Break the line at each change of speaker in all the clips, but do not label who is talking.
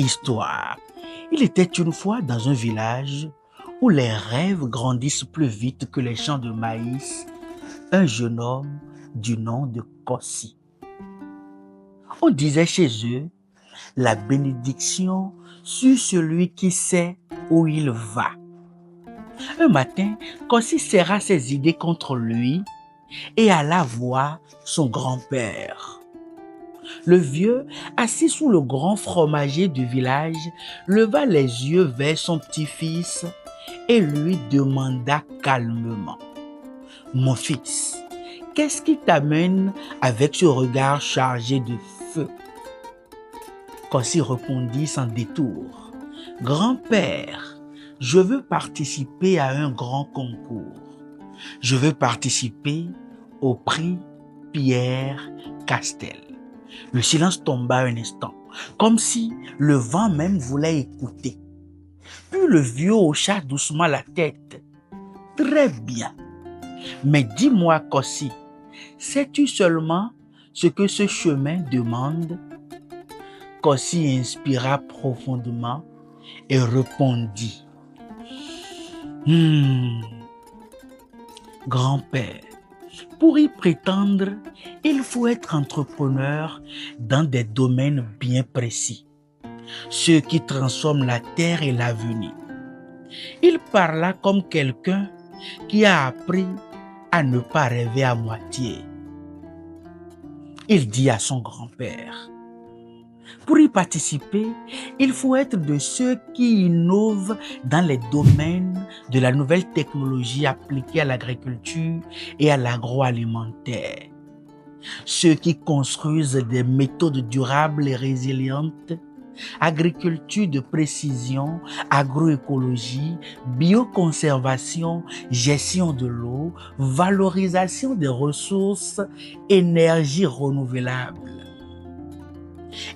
Histoire. Il était une fois dans un village où les rêves grandissent plus vite que les champs de maïs, un jeune homme du nom de Kossi. On disait chez eux la bénédiction sur celui qui sait où il va. Un matin, Kossi serra ses idées contre lui et alla voir son grand-père. Le vieux, assis sous le grand fromager du village, leva les yeux vers son petit-fils et lui demanda calmement: « Mon fils, qu'est-ce qui t'amène avec ce regard chargé de feu ?» Kossi répondit sans détour: « Grand-père, je veux participer à un grand concours. Je veux participer au prix Pierre Castel. » Le silence tomba un instant, comme si le vent même voulait écouter. Puis le vieux hocha doucement la tête. « Très bien. Mais dis-moi, Kossi, sais-tu seulement ce que ce chemin demande ?» Kossi inspira profondément et répondit: « Grand-père, pour y prétendre, il faut être entrepreneur dans des domaines bien précis, ceux qui transforment la terre et l'avenir. » Il parla comme quelqu'un qui a appris à ne pas rêver à moitié. Il dit à son grand-père: « Pour y participer, il faut être de ceux qui innovent dans les domaines de la nouvelle technologie appliquée à l'agriculture et à l'agroalimentaire. Ceux qui construisent des méthodes durables et résilientes, agriculture de précision, agroécologie, bioconservation, gestion de l'eau, valorisation des ressources, énergie renouvelable. »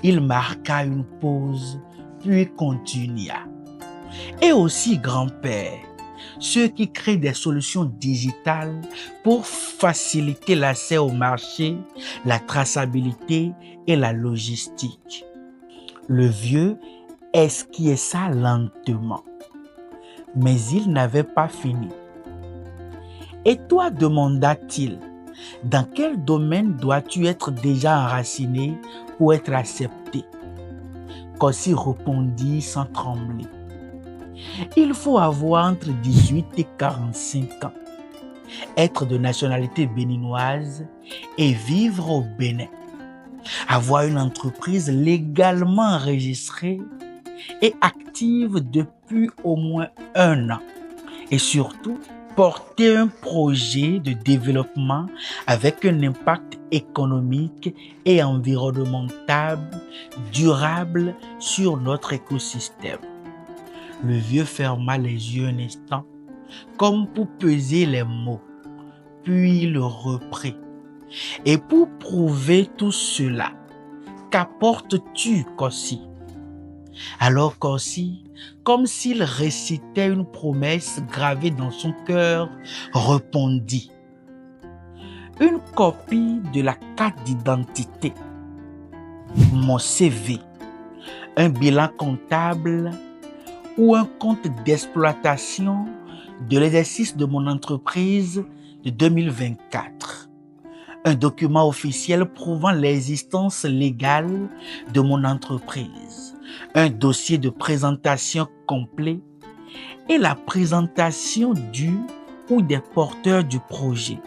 Il marqua une pause, puis continua. « Et aussi, grand-père, ceux qui créent des solutions digitales pour faciliter l'accès au marché, la traçabilité et la logistique. » Le vieux esquissa lentement, mais il n'avait pas fini. « Et toi, demanda-t-il, dans quel domaine dois-tu être déjà enraciné pour être accepté ?» Kossi répondit sans trembler: « Il faut avoir entre 18 et 45 ans, être de nationalité béninoise et vivre au Bénin, avoir une entreprise légalement enregistrée et active depuis au moins 1 an et surtout porter un projet de développement avec un impact économique et environnemental durable sur notre écosystème. » Le vieux ferma les yeux un instant, comme pour peser les mots, puis il reprit: « Et pour prouver tout cela, qu'apportes-tu, Kossi ?» Alors Kossi, comme s'il récitait une promesse gravée dans son cœur, répondit: « Une copie de la carte d'identité, mon CV, un bilan comptable ou un compte d'exploitation de l'exercice de mon entreprise de 2024. Un document officiel prouvant l'existence légale de mon entreprise, un dossier de présentation complet et la présentation du ou des porteurs du projet,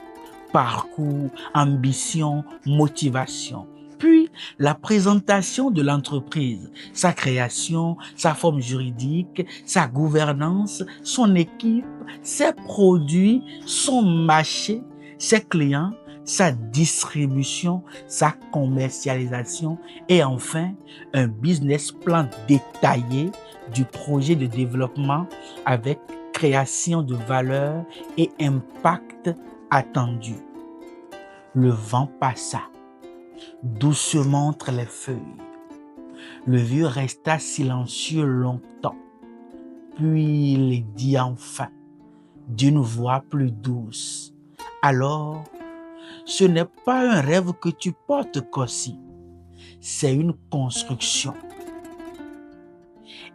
parcours, ambition, motivation. Puis la présentation de l'entreprise, sa création, sa forme juridique, sa gouvernance, son équipe, ses produits, son marché, ses clients, sa distribution, sa commercialisation et enfin un business plan détaillé du projet de développement avec création de valeur et impact attendu. » Le vent passa doucement entre les feuilles. Le vieux resta silencieux longtemps, puis il dit enfin, d'une voix plus douce: « Alors, ce n'est pas un rêve que tu portes, Kossi, c'est une construction. »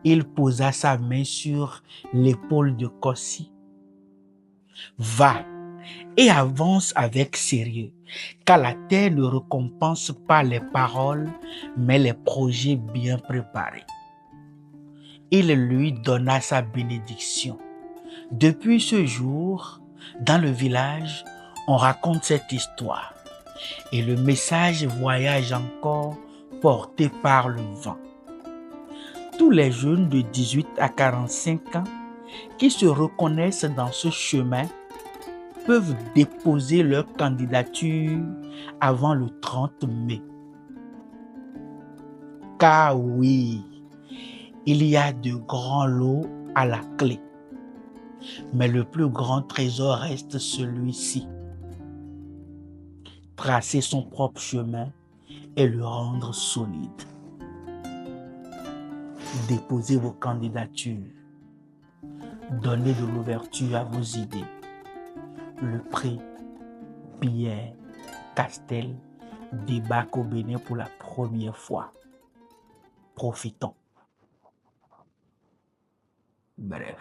Il posa sa main sur l'épaule de Kossi. Va et avance avec sérieux, car la terre ne récompense pas les paroles, mais les projets bien préparés. Il lui donna sa bénédiction. Depuis ce jour, dans le village, on raconte cette histoire et le message voyage encore porté par le vent. Tous les jeunes de 18 à 45 ans qui se reconnaissent dans ce chemin peuvent déposer leur candidature avant le 30 mai. Car oui, il y a de grands lots à la clé. Mais le plus grand trésor reste celui-ci. Tracer son propre chemin et le rendre solide. Déposez vos candidatures. Donnez de l'ouverture à vos idées. Le prix Pierre Castel débarque au Bénin pour la première fois. Profitons. Bref.